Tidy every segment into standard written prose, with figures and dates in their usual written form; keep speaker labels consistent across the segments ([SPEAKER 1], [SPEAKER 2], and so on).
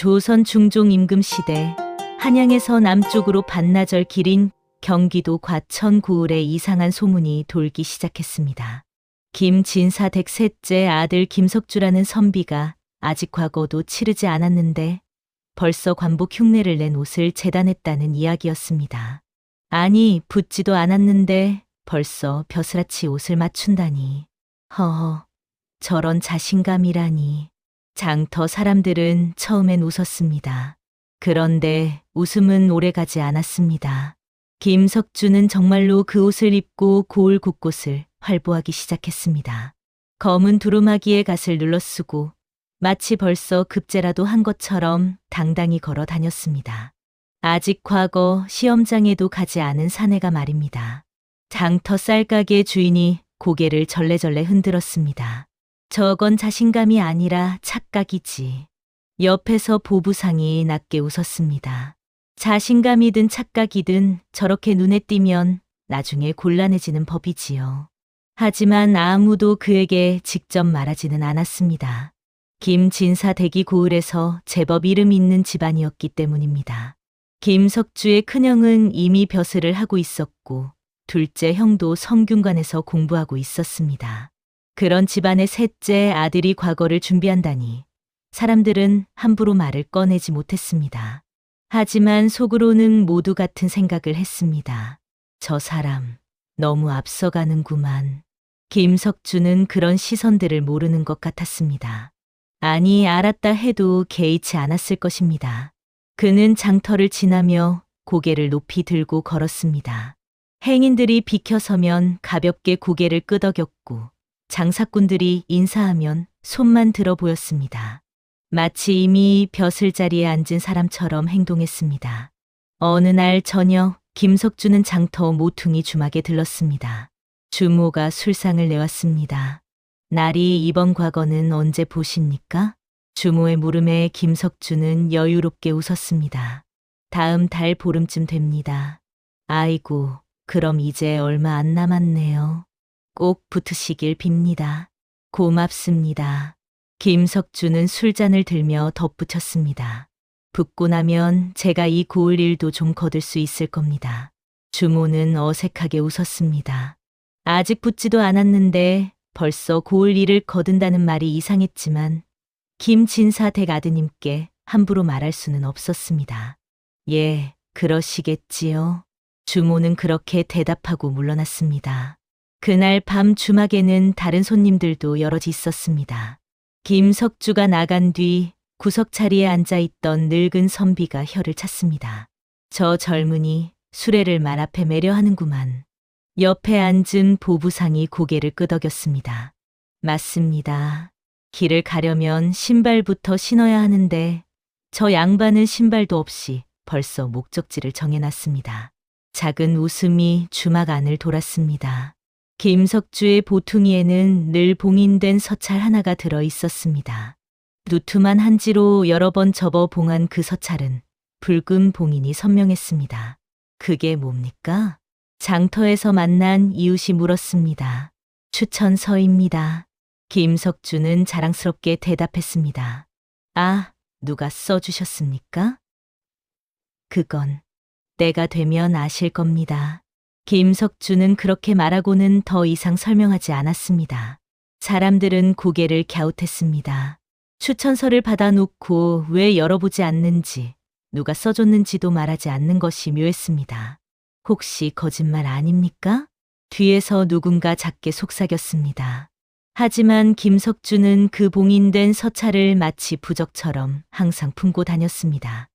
[SPEAKER 1] 조선 중종 임금 시대 한양에서 남쪽으로 반나절 길인 경기도 과천 고을에 이상한 소문이 돌기 시작했습니다. 김진사댁 셋째 아들 김석주라는 선비가 아직 과거도 치르지 않았는데 벌써 관복 흉내를 낸 옷을 재단했다는 이야기였습니다. 아니, 붙지도 않았는데 벌써 벼슬아치 옷을 맞춘다니. 허허, 저런 자신감이라니. 장터 사람들은 처음엔 웃었습니다. 그런데 웃음은 오래가지 않았습니다. 김석주는 정말로 그 옷을 입고 고을 곳곳을 활보하기 시작했습니다. 검은 두루마기에 갓을 눌러쓰고 마치 벌써 급제라도 한 것처럼 당당히 걸어 다녔습니다. 아직 과거 시험장에도 가지 않은 사내가 말입니다. 장터 쌀가게 주인이 고개를 절레절레 흔들었습니다. 저건 자신감이 아니라 착각이지. 옆에서 보부상이 낮게 웃었습니다. 자신감이든 착각이든 저렇게 눈에 띄면 나중에 곤란해지는 법이지요. 하지만 아무도 그에게 직접 말하지는 않았습니다. 김진사 댁이 고을에서 제법 이름 있는 집안이었기 때문입니다. 김석주의 큰형은 이미 벼슬을 하고 있었고 둘째 형도 성균관에서 공부하고 있었습니다. 그런 집안의 셋째 아들이 과거를 준비한다니 사람들은 함부로 말을 꺼내지 못했습니다. 하지만 속으로는 모두 같은 생각을 했습니다. 저 사람 너무 앞서가는구만. 김석주는 그런 시선들을 모르는 것 같았습니다. 아니, 알았다 해도 개의치 않았을 것입니다. 그는 장터를 지나며 고개를 높이 들고 걸었습니다. 행인들이 비켜서면 가볍게 고개를 끄덕였고 장사꾼들이 인사하면 손만 들어 보였습니다. 마치 이미 벼슬 자리에 앉은 사람처럼 행동했습니다. 어느 날 저녁 김석주는 장터 모퉁이 주막에 들렀습니다. 주모가 술상을 내왔습니다. 날이 이번 과거는 언제 보십니까? 주모의 물음에 김석주는 여유롭게 웃었습니다. 다음 달 보름쯤 됩니다. 아이고, 그럼 이제 얼마 안 남았네요. 꼭 붙으시길 빕니다. 고맙습니다. 김석주는 술잔을 들며 덧붙였습니다. 붙고 나면 제가 이 고을 일도 좀 거둘 수 있을 겁니다. 주모는 어색하게 웃었습니다. 아직 붙지도 않았는데 벌써 고을 일을 거둔다는 말이 이상했지만 김진사 댁 아드님께 함부로 말할 수는 없었습니다. 예, 그러시겠지요. 주모는 그렇게 대답하고 물러났습니다. 그날 밤 주막에는 다른 손님들도 여럿 있었습니다. 김석주가 나간 뒤 구석 자리에 앉아있던 늙은 선비가 혀를 찼습니다. 저 젊은이 수레를 말 앞에 매려 하는구만. 옆에 앉은 보부상이 고개를 끄덕였습니다. 맞습니다. 길을 가려면 신발부터 신어야 하는데 저 양반은 신발도 없이 벌써 목적지를 정해놨습니다. 작은 웃음이 주막 안을 돌았습니다. 김석주의 보퉁이에는 늘 봉인된 서찰 하나가 들어 있었습니다. 누투만 한지로 여러 번 접어 봉한 그 서찰은 붉은 봉인이 선명했습니다. 그게 뭡니까? 장터에서 만난 이웃이 물었습니다. 추천서입니다. 김석주는 자랑스럽게 대답했습니다. 아, 누가 써주셨습니까? 그건 때가 되면 아실 겁니다. 김석주는 그렇게 말하고는 더 이상 설명하지 않았습니다. 사람들은 고개를 갸웃했습니다. 추천서를 받아놓고 왜 열어보지 않는지, 누가 써줬는지도 말하지 않는 것이 묘했습니다. 혹시 거짓말 아닙니까? 뒤에서 누군가 작게 속삭였습니다. 하지만 김석주는 그 봉인된 서찰을 마치 부적처럼 항상 품고 다녔습니다.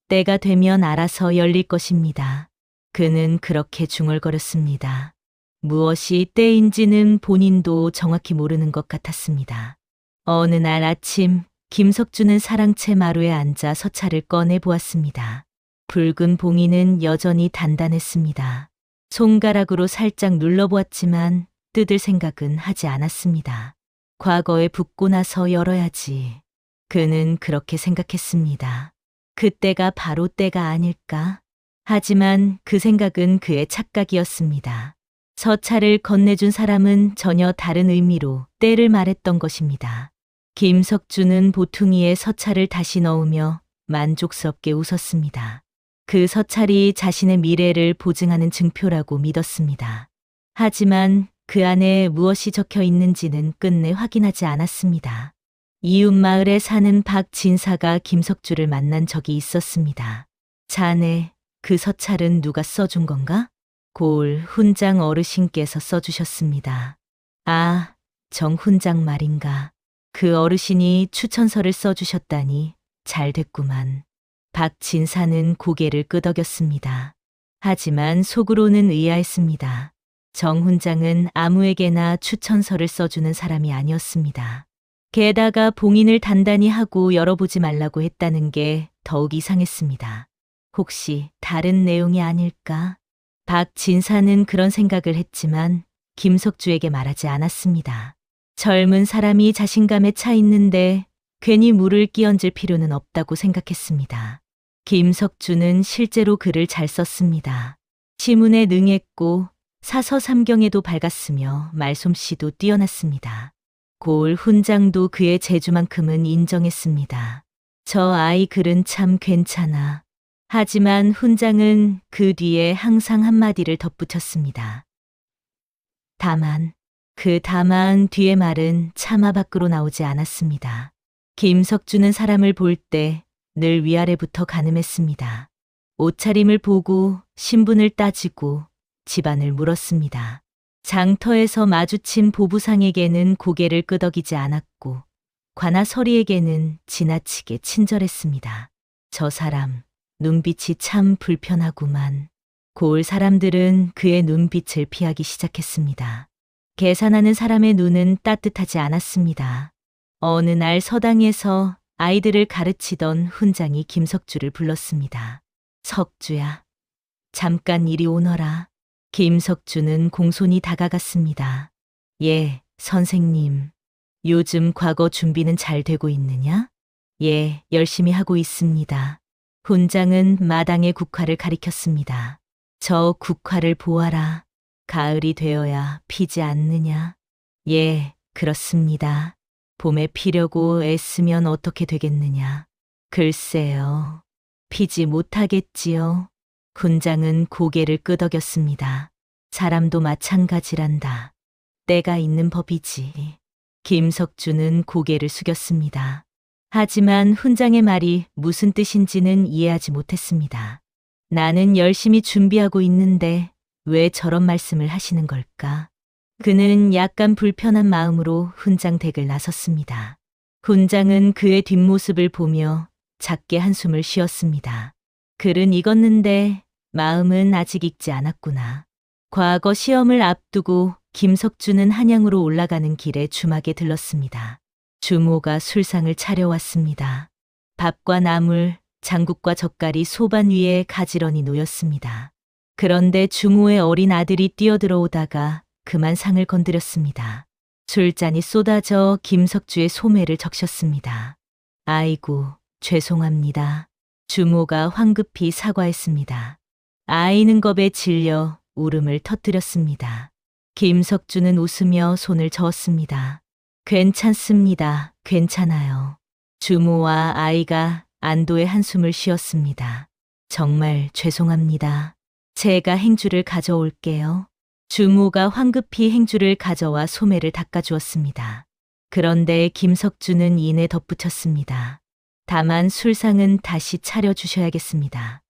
[SPEAKER 1] 때가 되면 알아서 열릴 것입니다. 그는 그렇게 중얼거렸습니다. 무엇이 때인지는 본인도 정확히 모르는 것 같았습니다. 어느 날 아침 김석주는 사랑채 마루에 앉아 서찰을 꺼내 보았습니다. 붉은 봉인은 여전히 단단했습니다. 손가락으로 살짝 눌러보았지만 뜯을 생각은 하지 않았습니다. 과거에 붙고 나서 열어야지. 그는 그렇게 생각했습니다. 그때가 바로 때가 아닐까? 하지만 그 생각은 그의 착각이었습니다. 서찰을 건네준 사람은 전혀 다른 의미로 때를 말했던 것입니다. 김석주는 보퉁이에 서찰을 다시 넣으며 만족스럽게 웃었습니다. 그 서찰이 자신의 미래를 보증하는 증표라고 믿었습니다. 하지만 그 안에 무엇이 적혀 있는지는 끝내 확인하지 않았습니다. 이웃 마을에 사는 박진사가 김석주를 만난 적이 있었습니다. 자네, 그 서찰은 누가 써준 건가? 고을 훈장 어르신께서 써주셨습니다. 아, 정 훈장 말인가. 그 어르신이 추천서를 써주셨다니 잘 됐구만. 박진사는 고개를 끄덕였습니다. 하지만 속으로는 의아했습니다. 정 훈장은 아무에게나 추천서를 써주는 사람이 아니었습니다. 게다가 봉인을 단단히 하고 열어보지 말라고 했다는 게 더욱 이상했습니다. 혹시 다른 내용이 아닐까? 박진사는 그런 생각을 했지만 김석주에게 말하지 않았습니다. 젊은 사람이 자신감에 차 있는데 괜히 물을 끼얹을 필요는 없다고 생각했습니다. 김석주는 실제로 글을 잘 썼습니다. 시문에 능했고 사서삼경에도 밝았으며 말솜씨도 뛰어났습니다. 고을 훈장도 그의 재주만큼은 인정했습니다. 저 아이 글은 참 괜찮아. 하지만 훈장은 그 뒤에 항상 한마디를 덧붙였습니다. 다만, 그 다만 뒤의 말은 차마 밖으로 나오지 않았습니다. 김석주는 사람을 볼 때 늘 위아래부터 가늠했습니다. 옷차림을 보고 신분을 따지고 집안을 물었습니다. 장터에서 마주친 보부상에게는 고개를 끄덕이지 않았고 관아 서리에게는 지나치게 친절했습니다. 저 사람, 눈빛이 참 불편하구만. 고을 사람들은 그의 눈빛을 피하기 시작했습니다. 계산하는 사람의 눈은 따뜻하지 않았습니다. 어느 날 서당에서 아이들을 가르치던 훈장이 김석주를 불렀습니다. 석주야, 잠깐 이리 오너라. 김석주는 공손히 다가갔습니다. 예, 선생님. 요즘 과거 준비는 잘 되고 있느냐? 예, 열심히 하고 있습니다. 훈장은 마당의 국화를 가리켰습니다. 저 국화를 보아라. 가을이 되어야 피지 않느냐? 예, 그렇습니다. 봄에 피려고 애쓰면 어떻게 되겠느냐? 글쎄요. 피지 못하겠지요. 훈장은 고개를 끄덕였습니다. 사람도 마찬가지란다. 때가 있는 법이지. 김석주는 고개를 숙였습니다. 하지만 훈장의 말이 무슨 뜻인지는 이해하지 못했습니다. 나는 열심히 준비하고 있는데 왜 저런 말씀을 하시는 걸까? 그는 약간 불편한 마음으로 훈장 댁을 나섰습니다. 훈장은 그의 뒷모습을 보며 작게 한숨을 쉬었습니다. 글은 익었는데 마음은 아직 익지 않았구나. 과거 시험을 앞두고 김석주는 한양으로 올라가는 길에 주막에 들렀습니다. 주모가 술상을 차려왔습니다. 밥과 나물, 장국과 젓갈이 소반 위에 가지런히 놓였습니다. 그런데 주모의 어린 아들이 뛰어들어오다가 그만 상을 건드렸습니다. 술잔이 쏟아져 김석주의 소매를 적셨습니다. 아이고, 죄송합니다. 주모가 황급히 사과했습니다. 아이는 겁에 질려 울음을 터뜨렸습니다. 김석주는 웃으며 손을 저었습니다. 괜찮습니다. 괜찮아요. 주모와 아이가 안도의 한숨을 쉬었습니다. 정말 죄송합니다. 제가 행주를 가져올게요. 주모가 황급히 행주를 가져와 소매를 닦아주었습니다. 그런데 김석주는 이내 덧붙였습니다. 다만 술상은 다시 차려주셔야겠습니다.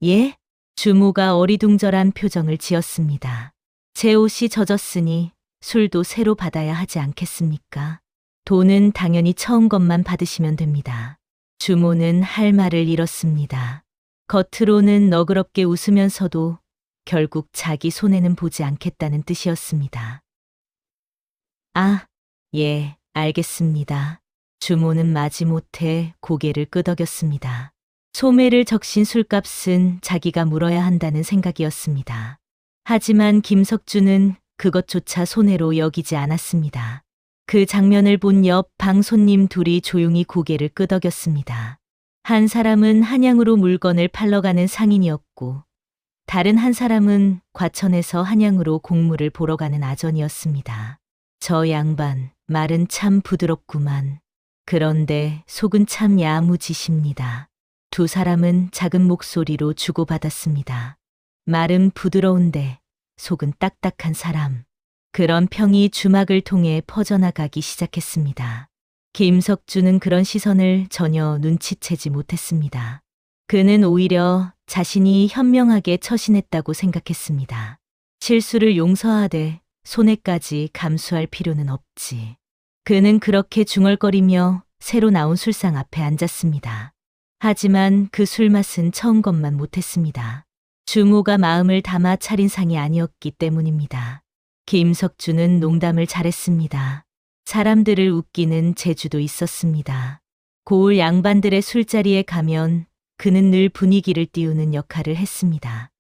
[SPEAKER 1] 예? 주모가 어리둥절한 표정을 지었습니다. 제 옷이 젖었으니 술도 새로 받아야 하지 않겠습니까? 돈은 당연히 처음 것만 받으시면 됩니다. 주모는 할 말을 잃었습니다. 겉으로는 너그럽게 웃으면서도 결국 자기 손해는 보지 않겠다는 뜻이었습니다. 아, 예, 알겠습니다. 주모는 마지못해 고개를 끄덕였습니다. 소매를 적신 술값은 자기가 물어야 한다는 생각이었습니다. 하지만 김석주는 그것조차 손해로 여기지 않았습니다. 그 장면을 본 옆 방 손님 둘이 조용히 고개를 끄덕였습니다. 한 사람은 한양으로 물건을 팔러 가는 상인이었고 다른 한 사람은 과천에서 한양으로 공무를 보러 가는 아전이었습니다. 저 양반, 말은 참 부드럽구만. 그런데 속은 참 야무지십니다. 두 사람은 작은 목소리로 주고받았습니다. 말은 부드러운데 속은 딱딱한 사람. 그런 평이 주막을 통해 퍼져나가기 시작했습니다. 김석주는 그런 시선을 전혀 눈치채지 못했습니다. 그는 오히려 자신이 현명하게 처신했다고 생각했습니다. 실수를 용서하되 손해까지 감수할 필요는 없지. 그는 그렇게 중얼거리며 새로 나온 술상 앞에 앉았습니다. 하지만 그 술맛은 처음 것만 못했습니다. 주모가 마음을 담아 차린 상이 아니었기 때문입니다. 김석주는 농담을 잘했습니다. 사람들을 웃기는 재주도 있었습니다. 고을 양반들의 술자리에 가면 그는 늘 분위기를 띄우는 역할을 했습니다.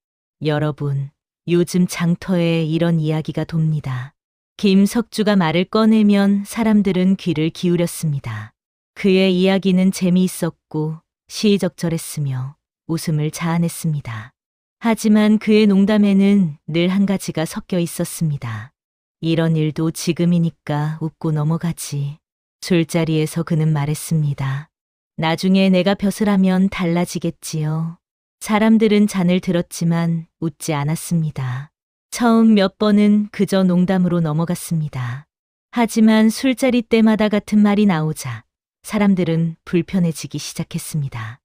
[SPEAKER 1] 여러분, 요즘 장터에 이런 이야기가 돕니다. 김석주가 말을 꺼내면 사람들은 귀를 기울였습니다. 그의 이야기는 재미있었고 시의적절했으며 웃음을 자아냈습니다. 하지만 그의 농담에는 늘 한 가지가 섞여 있었습니다. 이런 일도 지금이니까 웃고 넘어가지. 술자리에서 그는 말했습니다. 나중에 내가 벼슬 하면 달라지겠지요. 사람들은 잔을 들었지만 웃지 않았습니다. 처음 몇 번은 그저 농담으로 넘어갔습니다. 하지만 술자리 때마다 같은 말이 나오자 사람들은 불편해지기 시작했습니다.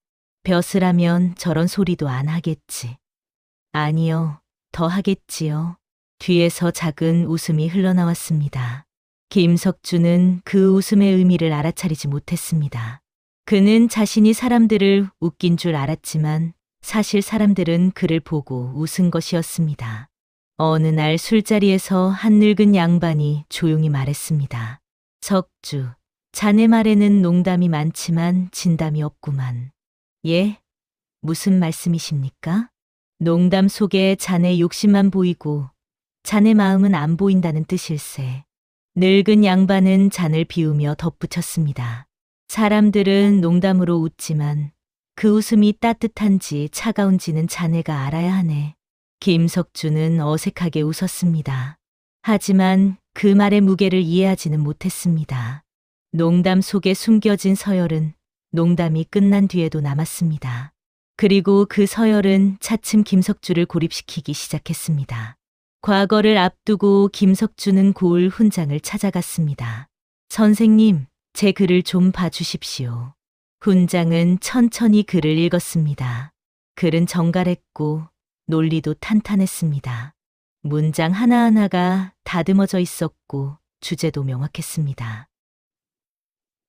[SPEAKER 1] 벼슬 하면 저런 소리도 안 하겠지. 아니요, 더 하겠지요. 뒤에서 작은 웃음이 흘러나왔습니다. 김석주는 그 웃음의 의미를 알아차리지 못했습니다. 그는 자신이 사람들을 웃긴 줄 알았지만 사실 사람들은 그를 보고 웃은 것이었습니다. 어느 날 술자리에서 한 늙은 양반이 조용히 말했습니다. 석주, 자네 말에는 농담이 많지만 진담이 없구만. 예? 무슨 말씀이십니까? 농담 속에 자네 욕심만 보이고 자네 마음은 안 보인다는 뜻일세. 늙은 양반은 잔을 비우며 덧붙였습니다. 사람들은 농담으로 웃지만 그 웃음이 따뜻한지 차가운지는 자네가 알아야 하네. 김석주는 어색하게 웃었습니다. 하지만 그 말의 무게를 이해하지는 못했습니다. 농담 속에 숨겨진 서열은 농담이 끝난 뒤에도 남았습니다. 그리고 그 서열은 차츰 김석주를 고립시키기 시작했습니다. 과거를 앞두고 김석주는 고을 훈장을 찾아갔습니다. 선생님, 제 글을 좀 봐주십시오. 훈장은 천천히 글을 읽었습니다. 글은 정갈했고 논리도 탄탄했습니다. 문장 하나하나가 다듬어져 있었고 주제도 명확했습니다.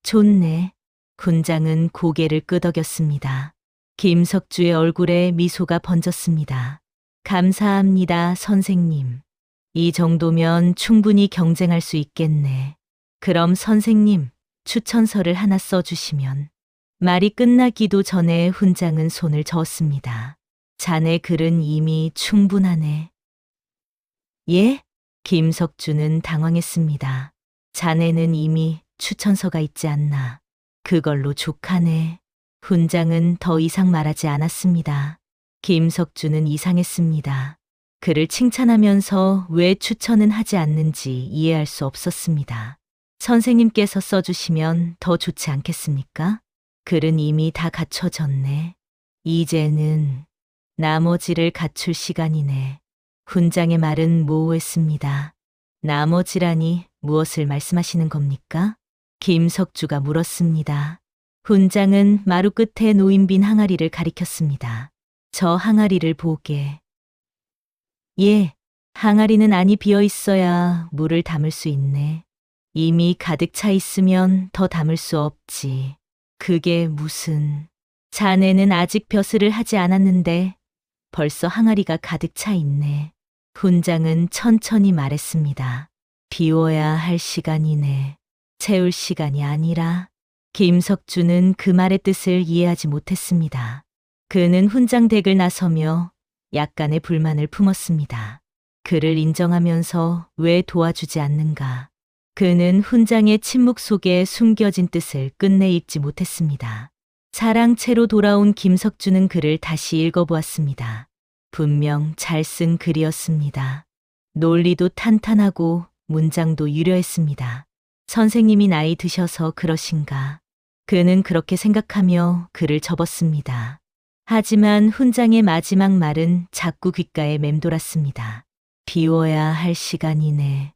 [SPEAKER 1] 좋네. 훈장은 고개를 끄덕였습니다. 김석주의 얼굴에 미소가 번졌습니다. 감사합니다, 선생님. 이 정도면 충분히 경쟁할 수 있겠네. 그럼 선생님, 추천서를 하나 써주시면. 말이 끝나기도 전에 훈장은 손을 저었습니다. 자네 글은 이미 충분하네. 예? 김석주는 당황했습니다. 자네는 이미 추천서가 있지 않나. 그걸로 족하네. 훈장은 더 이상 말하지 않았습니다. 김석주는 이상했습니다. 그를 칭찬하면서 왜 추천은 하지 않는지 이해할 수 없었습니다. 선생님께서 써주시면 더 좋지 않겠습니까? 글은 이미 다 갖춰졌네. 이제는 나머지를 갖출 시간이네. 훈장의 말은 모호했습니다. 나머지라니 무엇을 말씀하시는 겁니까? 김석주가 물었습니다. 훈장은 마루 끝에 놓인 빈 항아리를 가리켰습니다. 저 항아리를 보게. 예, 항아리는 안이 비어 있어야 물을 담을 수 있네. 이미 가득 차 있으면 더 담을 수 없지. 그게 무슨... 자네는 아직 벼슬을 하지 않았는데 벌써 항아리가 가득 차 있네. 훈장은 천천히 말했습니다. 비워야 할 시간이네. 채울 시간이 아니라. 김석주는 그 말의 뜻을 이해하지 못했습니다. 그는 훈장 댁을 나서며 약간의 불만을 품었습니다. 그를 인정하면서 왜 도와주지 않는가. 그는 훈장의 침묵 속에 숨겨진 뜻을 끝내 읽지 못했습니다. 사랑채로 돌아온 김석주는 글을 다시 읽어보았습니다. 분명 잘 쓴 글이었습니다. 논리도 탄탄하고 문장도 유려했습니다. 선생님이 나이 드셔서 그러신가. 그는 그렇게 생각하며 글을 접었습니다. 하지만 훈장의 마지막 말은 자꾸 귓가에 맴돌았습니다. 비워야 할 시간이네.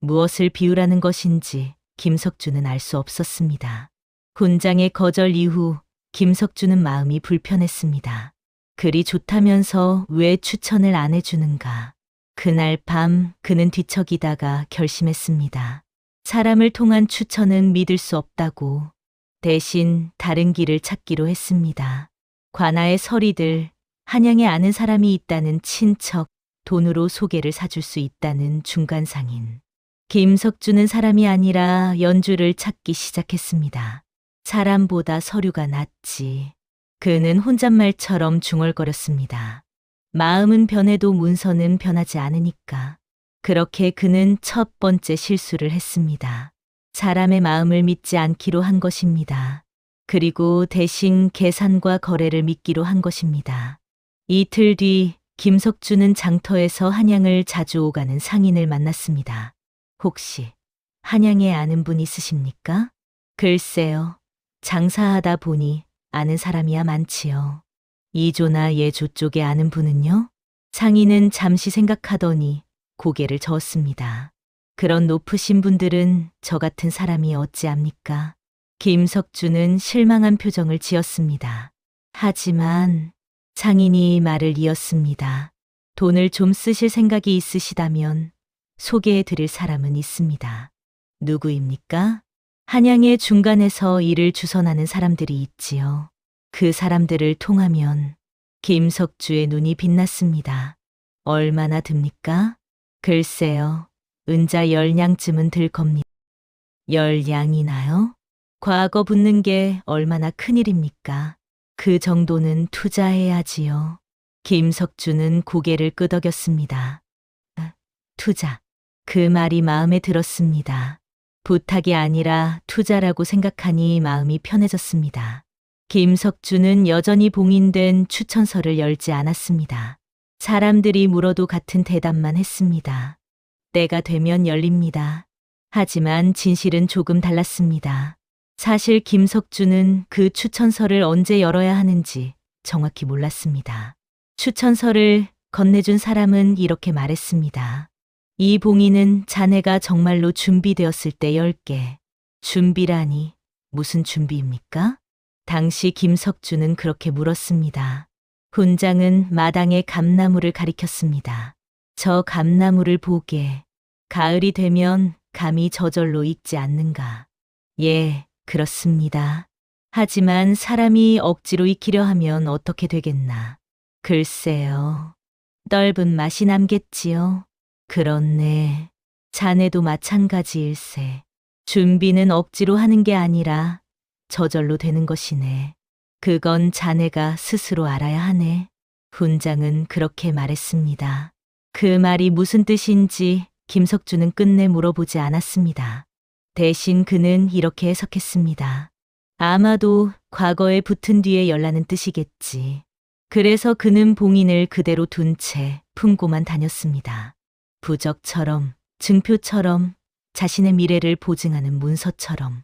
[SPEAKER 1] 무엇을 비우라는 것인지 김석주는 알 수 없었습니다. 훈장의 거절 이후 김석주는 마음이 불편했습니다. 글이 좋다면서 왜 추천을 안 해주는가. 그날 밤 그는 뒤척이다가 결심했습니다. 사람을 통한 추천은 믿을 수 없다고. 대신 다른 길을 찾기로 했습니다. 관아의 서리들, 한양에 아는 사람이 있다는 친척, 돈으로 소개를 사줄 수 있다는 중간상인. 김석주는 사람이 아니라 연주를 찾기 시작했습니다. 사람보다 서류가 낫지. 그는 혼잣말처럼 중얼거렸습니다. 마음은 변해도 문서는 변하지 않으니까. 그렇게 그는 첫 번째 실수를 했습니다. 사람의 마음을 믿지 않기로 한 것입니다. 그리고 대신 계산과 거래를 믿기로 한 것입니다. 이틀 뒤 김석주는 장터에서 한양을 자주 오가는 상인을 만났습니다. 혹시 한양에 아는 분 있으십니까? 글쎄요. 장사하다 보니 아는 사람이야 많지요. 이조나 예조 쪽에 아는 분은요? 상인은 잠시 생각하더니 고개를 저었습니다. 그런 높으신 분들은 저 같은 사람이 어찌합니까? 김석주는 실망한 표정을 지었습니다. 하지만 상인이 말을 이었습니다. 돈을 좀 쓰실 생각이 있으시다면 소개해 드릴 사람은 있습니다. 누구입니까? 한양의 중간에서 일을 주선하는 사람들이 있지요. 그 사람들을 통하면 김석주의 눈이 빛났습니다. 얼마나 듭니까? 글쎄요. 은자 10냥쯤은 들 겁니다. 10냥이나요? 과거 붙는 게 얼마나 큰일입니까? 그 정도는 투자해야지요. 김석주는 고개를 끄덕였습니다. 투자. 그 말이 마음에 들었습니다. 부탁이 아니라 투자라고 생각하니 마음이 편해졌습니다. 김석주는 여전히 봉인된 추천서를 열지 않았습니다. 사람들이 물어도 같은 대답만 했습니다. 때가 되면 열립니다. 하지만 진실은 조금 달랐습니다. 사실 김석주는 그 추천서를 언제 열어야 하는지 정확히 몰랐습니다. 추천서를 건네준 사람은 이렇게 말했습니다. 이 봉인은 자네가 정말로 준비되었을 때 열게. 준비라니 무슨 준비입니까? 당시 김석주는 그렇게 물었습니다. 훈장은 마당의 감나무를 가리켰습니다. 저 감나무를 보게. 가을이 되면 감이 저절로 익지 않는가. 예, 그렇습니다. 하지만 사람이 억지로 익히려 하면 어떻게 되겠나. 글쎄요. 떫은 맛이 남겠지요. 그렇네. 자네도 마찬가지일세. 준비는 억지로 하는 게 아니라 저절로 되는 것이네. 그건 자네가 스스로 알아야 하네. 훈장은 그렇게 말했습니다. 그 말이 무슨 뜻인지 김석주는 끝내 물어보지 않았습니다. 대신 그는 이렇게 해석했습니다. 아마도 과거에 붙은 뒤에 열라는 뜻이겠지. 그래서 그는 봉인을 그대로 둔 채 품고만 다녔습니다. 부적처럼, 증표처럼, 자신의 미래를 보증하는 문서처럼.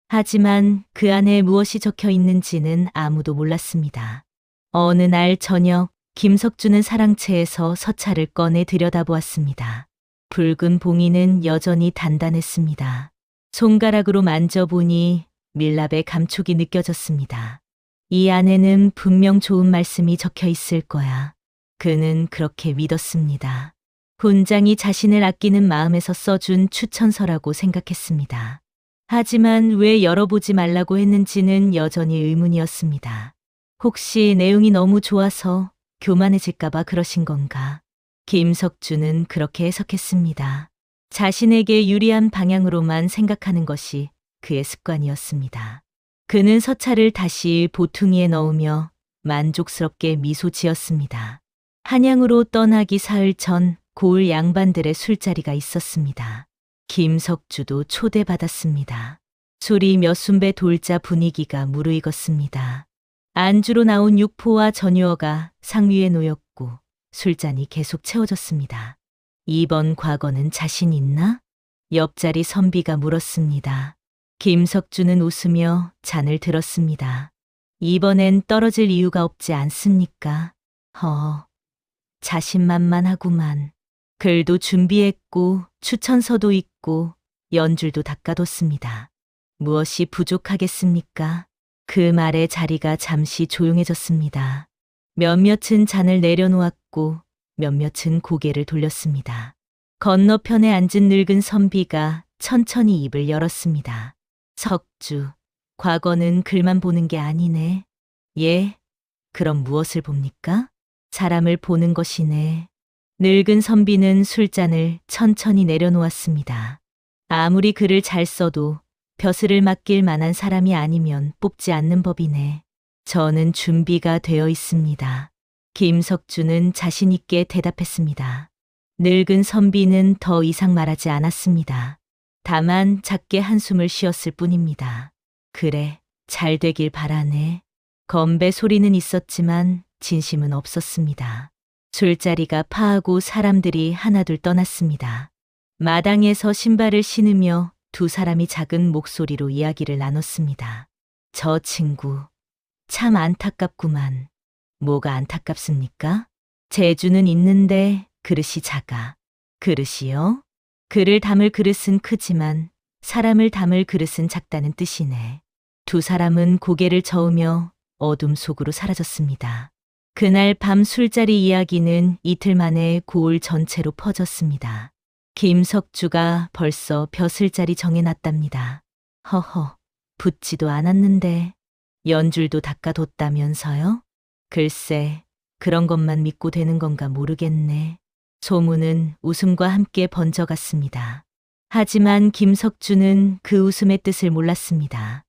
[SPEAKER 1] 하지만 그 안에 무엇이 적혀 있는지는 아무도 몰랐습니다. 어느 날 저녁 김석주는 사랑채에서 서찰을 꺼내 들여다보았습니다. 붉은 봉인은 여전히 단단했습니다. 손가락으로 만져보니 밀랍의 감촉이 느껴졌습니다. 이 안에는 분명 좋은 말씀이 적혀 있을 거야. 그는 그렇게 믿었습니다. 훈장이 자신을 아끼는 마음에서 써준 추천서라고 생각했습니다. 하지만 왜 열어보지 말라고 했는지는 여전히 의문이었습니다. 혹시 내용이 너무 좋아서 교만해질까봐 그러신 건가? 김석주는 그렇게 해석했습니다. 자신에게 유리한 방향으로만 생각하는 것이 그의 습관이었습니다. 그는 서찰을 다시 보퉁이에 넣으며 만족스럽게 미소 지었습니다. 한양으로 떠나기 사흘 전 고을 양반들의 술자리가 있었습니다. 김석주도 초대받았습니다. 술이 몇 순배 돌자 분위기가 무르익었습니다. 안주로 나온 육포와 전유어가 상 위에 놓였고 술잔이 계속 채워졌습니다. 이번 과거는 자신 있나? 옆자리 선비가 물었습니다. 김석주는 웃으며 잔을 들었습니다. 이번엔 떨어질 이유가 없지 않습니까? 자신만만하구만. 글도 준비했고 추천서도 있고 연줄도 닦아뒀습니다. 무엇이 부족하겠습니까? 그 말에 자리가 잠시 조용해졌습니다. 몇몇은 잔을 내려놓았고 몇몇은 고개를 돌렸습니다. 건너편에 앉은 늙은 선비가 천천히 입을 열었습니다. 석주, 과거는 글만 보는 게 아니네. 예? 그럼 무엇을 봅니까? 사람을 보는 것이네. 늙은 선비는 술잔을 천천히 내려놓았습니다. 아무리 글을 잘 써도 벼슬을 맡길 만한 사람이 아니면 뽑지 않는 법이네. 저는 준비가 되어 있습니다. 김석주는 자신 있게 대답했습니다. 늙은 선비는 더 이상 말하지 않았습니다. 다만 작게 한숨을 쉬었을 뿐입니다. 그래, 잘 되길 바라네. 건배 소리는 있었지만 진심은 없었습니다. 술자리가 파하고 사람들이 하나둘 떠났습니다. 마당에서 신발을 신으며 두 사람이 작은 목소리로 이야기를 나눴습니다. 저 친구, 참 안타깝구만. 뭐가 안타깝습니까? 재주는 있는데 그릇이 작아. 그릇이요? 글을 담을 그릇은 크지만 사람을 담을 그릇은 작다는 뜻이네. 두 사람은 고개를 저으며 어둠 속으로 사라졌습니다. 그날 밤 술자리 이야기는 이틀 만에 고을 전체로 퍼졌습니다. 김석주가 벌써 벼슬자리 정해놨답니다. 허허, 붙지도 않았는데 연줄도 닦아뒀다면서요? 글쎄, 그런 것만 믿고 되는 건가 모르겠네. 소문은 웃음과 함께 번져갔습니다. 하지만 김석주는 그 웃음의 뜻을 몰랐습니다.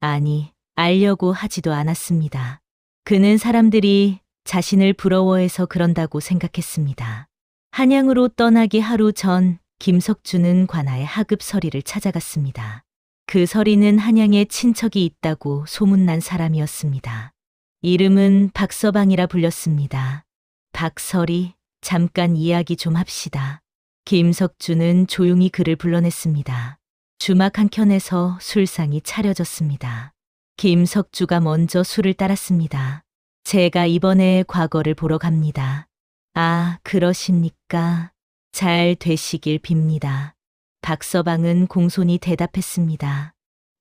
[SPEAKER 1] 아니, 알려고 하지도 않았습니다. 그는 사람들이 자신을 부러워해서 그런다고 생각했습니다. 한양으로 떠나기 하루 전 김석주는 관아의 하급 서리를 찾아갔습니다. 그 서리는 한양에 친척이 있다고 소문난 사람이었습니다. 이름은 박서방이라 불렸습니다. 박서리, 잠깐 이야기 좀 합시다. 김석주는 조용히 그를 불러냈습니다. 주막 한켠에서 술상이 차려졌습니다. 김석주가 먼저 술을 따랐습니다. 제가 이번에 과거를 보러 갑니다. 아, 그러십니까? 잘 되시길 빕니다. 박서방은 공손히 대답했습니다.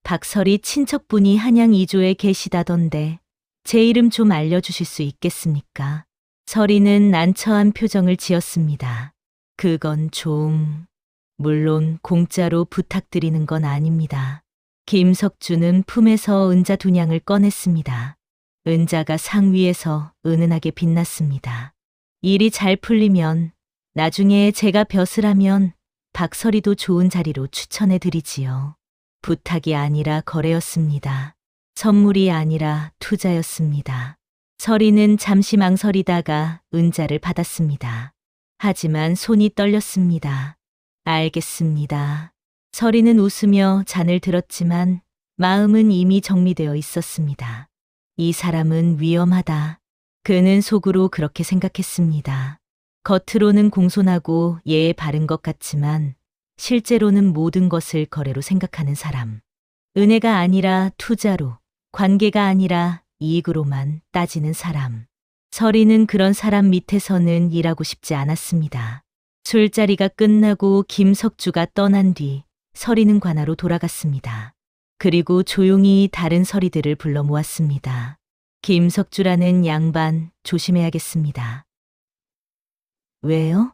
[SPEAKER 1] 박설이 친척분이 한양 이조에 계시다던데 제 이름 좀 알려주실 수 있겠습니까? 설이는 난처한 표정을 지었습니다. 그건 좀... 물론 공짜로 부탁드리는 건 아닙니다. 김석주는 품에서 은자 두 냥을 꺼냈습니다. 은자가 상 위에서 은은하게 빛났습니다. 일이 잘 풀리면 나중에 제가 벼슬 하면 박설이도 좋은 자리로 추천해 드리지요. 부탁이 아니라 거래였습니다. 선물이 아니라 투자였습니다. 설이는 잠시 망설이다가 은자를 받았습니다. 하지만 손이 떨렸습니다. 알겠습니다. 설이는 웃으며 잔을 들었지만 마음은 이미 정리되어 있었습니다. 이 사람은 위험하다. 그는 속으로 그렇게 생각했습니다. 겉으로는 공손하고 예에 바른 것 같지만 실제로는 모든 것을 거래로 생각하는 사람. 은혜가 아니라 투자로, 관계가 아니라 이익으로만 따지는 사람. 설이는 그런 사람 밑에서는 일하고 싶지 않았습니다. 술자리가 끝나고 김석주가 떠난 뒤 설이는 관아로 돌아갔습니다. 그리고 조용히 다른 서리들을 불러 모았습니다. 김석주라는 양반 조심해야겠습니다. 왜요?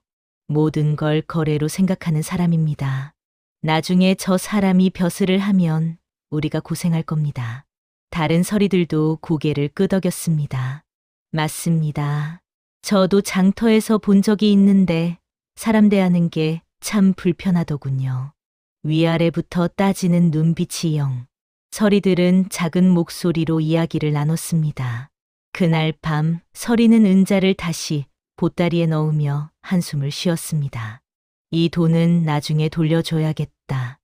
[SPEAKER 1] 모든 걸 거래로 생각하는 사람입니다. 나중에 저 사람이 벼슬을 하면 우리가 고생할 겁니다. 다른 서리들도 고개를 끄덕였습니다. 맞습니다. 저도 장터에서 본 적이 있는데 사람 대하는 게 참 불편하더군요. 위아래부터 따지는 눈빛이 영. 서리들은 작은 목소리로 이야기를 나눴습니다. 그날 밤 서리는 은자를 다시 보따리에 넣으며 한숨을 쉬었습니다. 이 돈은 나중에 돌려줘야겠다.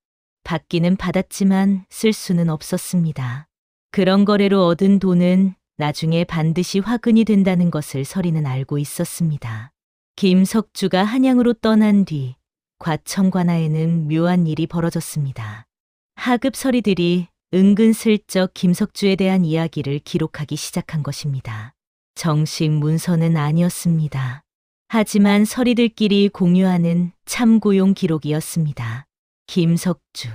[SPEAKER 1] 받기는 받았지만 쓸 수는 없었습니다. 그런 거래로 얻은 돈은 나중에 반드시 화근이 된다는 것을 서리는 알고 있었습니다. 김석주가 한양으로 떠난 뒤 과천 관아에는 묘한 일이 벌어졌습니다. 하급 서리들이 은근슬쩍 김석주에 대한 이야기를 기록하기 시작한 것입니다. 정식 문서는 아니었습니다. 하지만 서리들끼리 공유하는 참고용 기록이었습니다. 김석주,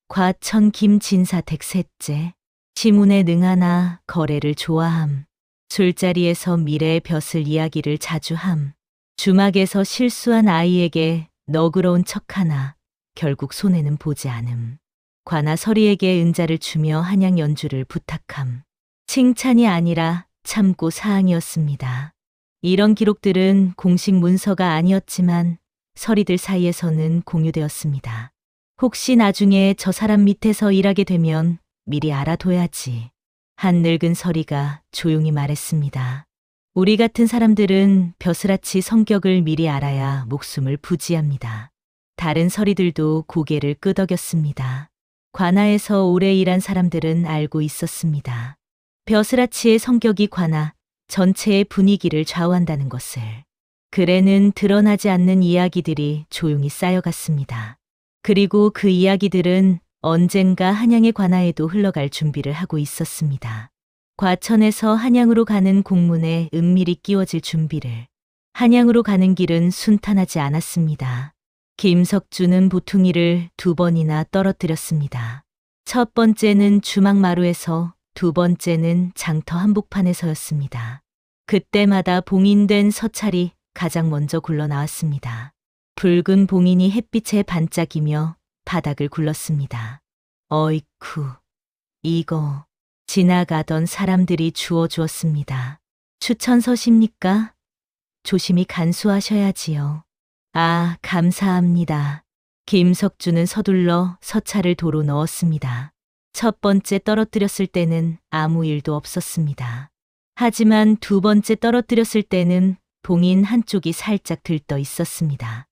[SPEAKER 1] 과천 김진사댁 셋째, 시문에 능하나 거래를 좋아함, 술자리에서 미래의 벼슬 이야기를 자주 함, 주막에서 실수한 아이에게 너그러운 척하나 결국 손해는 보지 않음. 관아 서리에게 은자를 주며 한양 연주를 부탁함. 칭찬이 아니라 참고 사항이었습니다. 이런 기록들은 공식 문서가 아니었지만 서리들 사이에서는 공유되었습니다. 혹시 나중에 저 사람 밑에서 일하게 되면 미리 알아둬야지. 한 늙은 서리가 조용히 말했습니다. 우리 같은 사람들은 벼슬아치 성격을 미리 알아야 목숨을 부지합니다. 다른 서리들도 고개를 끄덕였습니다. 관아에서 오래 일한 사람들은 알고 있었습니다. 벼슬아치의 성격이 관아 전체의 분위기를 좌우한다는 것을. 글에는 드러나지 않는 이야기들이 조용히 쌓여갔습니다. 그리고 그 이야기들은 언젠가 한양의 관아에도 흘러갈 준비를 하고 있었습니다. 과천에서 한양으로 가는 공문에 은밀히 끼워질 준비를. 한양으로 가는 길은 순탄하지 않았습니다. 김석주는 보퉁이를 2번이나 떨어뜨렸습니다. 첫 번째는 주막마루에서, 두 번째는 장터 한복판에서였습니다. 그때마다 봉인된 서찰이 가장 먼저 굴러나왔습니다. 붉은 봉인이 햇빛에 반짝이며 바닥을 굴렀습니다. 어이쿠, 이거 지나가던 사람들이 주워주었습니다. 추천서십니까? 조심히 간수하셔야지요. 아, 감사합니다. 김석주는 서둘러 서찰을 도로 넣었습니다. 첫 번째 떨어뜨렸을 때는 아무 일도 없었습니다. 하지만 두 번째 떨어뜨렸을 때는 봉인 한쪽이 살짝 들떠 있었습니다.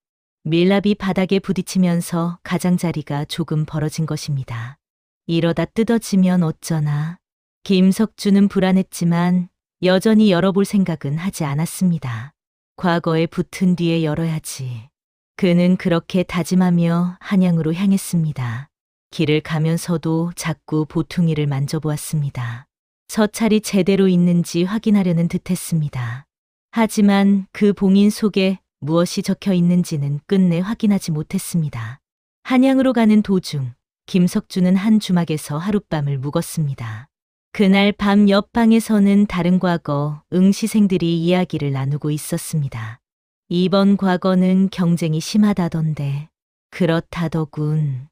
[SPEAKER 1] 밀랍이 바닥에 부딪히면서 가장자리가 조금 벌어진 것입니다. 이러다 뜯어지면 어쩌나. 김석주는 불안했지만 여전히 열어볼 생각은 하지 않았습니다. 과거에 붙은 뒤에 열어야지. 그는 그렇게 다짐하며 한양으로 향했습니다. 길을 가면서도 자꾸 보퉁이를 만져보았습니다. 서찰이 제대로 있는지 확인하려는 듯했습니다. 하지만 그 봉인 속에 무엇이 적혀 있는지는 끝내 확인하지 못했습니다. 한양으로 가는 도중 김석주는 한 주막에서 하룻밤을 묵었습니다. 그날 밤 옆방에서는 다른 과거 응시생들이 이야기를 나누고 있었습니다. 이번 과거는 경쟁이 심하다던데. 그렇다더군.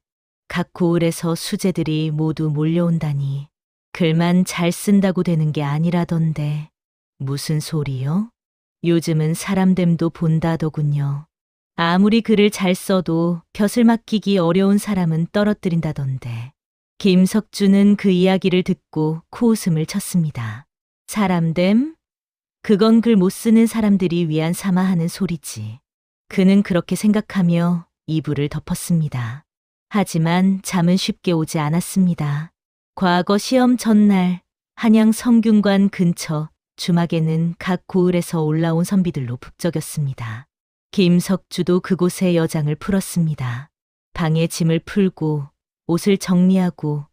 [SPEAKER 1] 각 고을에서 수재들이 모두 몰려온다니. 글만 잘 쓴다고 되는 게 아니라던데. 무슨 소리요? 요즘은 사람됨도 본다더군요. 아무리 글을 잘 써도 벼슬 맡기기 어려운 사람은 떨어뜨린다던데. 김석주는 그 이야기를 듣고 코웃음을 쳤습니다. 사람됨? 그건 글 못 쓰는 사람들이 위안 삼아 하는 소리지. 그는 그렇게 생각하며 이불을 덮었습니다. 하지만 잠은 쉽게 오지 않았습니다. 과거 시험 전날 한양 성균관 근처 주막에는 각 고을에서 올라온 선비들로 북적였습니다. 김석주도 그곳에 여장을 풀었습니다. 방에 짐을 풀고 옷을 정리하고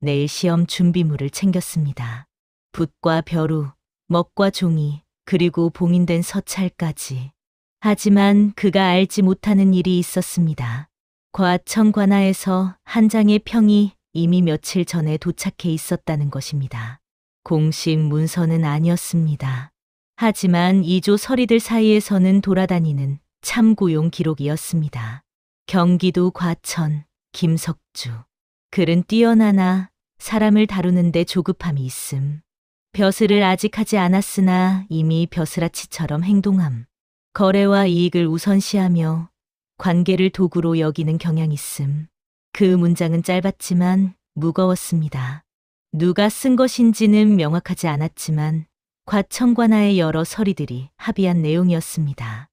[SPEAKER 1] 내일 시험 준비물을 챙겼습니다. 붓과 벼루, 먹과 종이, 그리고 봉인된 서찰까지. 하지만 그가 알지 못하는 일이 있었습니다. 과천 관아에서 한 장의 평이 이미 며칠 전에 도착해 있었다는 것입니다. 공식 문서는 아니었습니다. 하지만 이조 서리들 사이에서는 돌아다니는 참고용 기록이었습니다. 경기도 과천, 김석주. 글은 뛰어나나 사람을 다루는데 조급함이 있음. 벼슬을 아직 하지 않았으나 이미 벼슬아치처럼 행동함. 거래와 이익을 우선시하며 관계를 도구로 여기는 경향이 있음. 그 문장은 짧았지만 무거웠습니다. 누가 쓴 것인지는 명확하지 않았지만 과천관아의 여러 서리들이 합의한 내용이었습니다.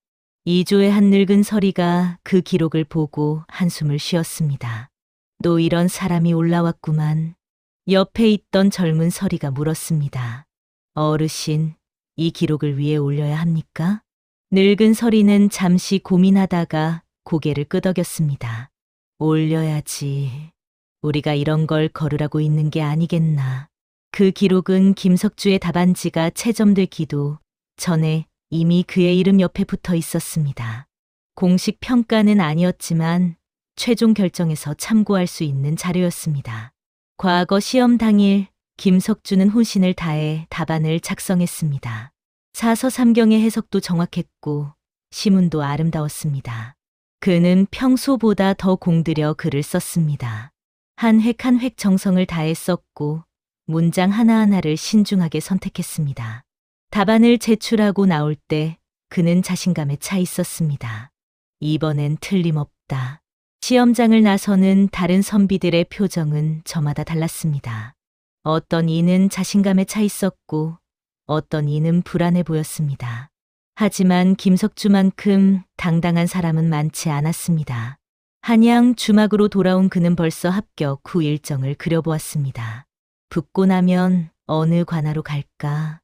[SPEAKER 1] 이조의 한 늙은 서리가 그 기록을 보고 한숨을 쉬었습니다. 또 이런 사람이 올라왔구만. 옆에 있던 젊은 서리가 물었습니다. 어르신, 이 기록을 위에 올려야 합니까? 늙은 서리는 잠시 고민하다가 고개를 끄덕였습니다. 올려야지. 우리가 이런 걸 거르라고 있는 게 아니겠나. 그 기록은 김석주의 답안지가 채점되기도 전에 이미 그의 이름 옆에 붙어 있었습니다. 공식 평가는 아니었지만 최종 결정에서 참고할 수 있는 자료였습니다. 과거 시험 당일 김석주는 혼신을 다해 답안을 작성했습니다. 사서삼경의 해석도 정확했고 시문도 아름다웠습니다. 그는 평소보다 더 공들여 글을 썼습니다. 한 획 한 획 정성을 다해 썼고 문장 하나하나를 신중하게 선택했습니다. 답안을 제출하고 나올 때 그는 자신감에 차 있었습니다. 이번엔 틀림없다. 시험장을 나서는 다른 선비들의 표정은 저마다 달랐습니다. 어떤 이는 자신감에 차 있었고 어떤 이는 불안해 보였습니다. 하지만 김석주만큼 당당한 사람은 많지 않았습니다. 한양 주막으로 돌아온 그는 벌써 합격 후 일정을 그려보았습니다. 붙고 나면 어느 관하로 갈까?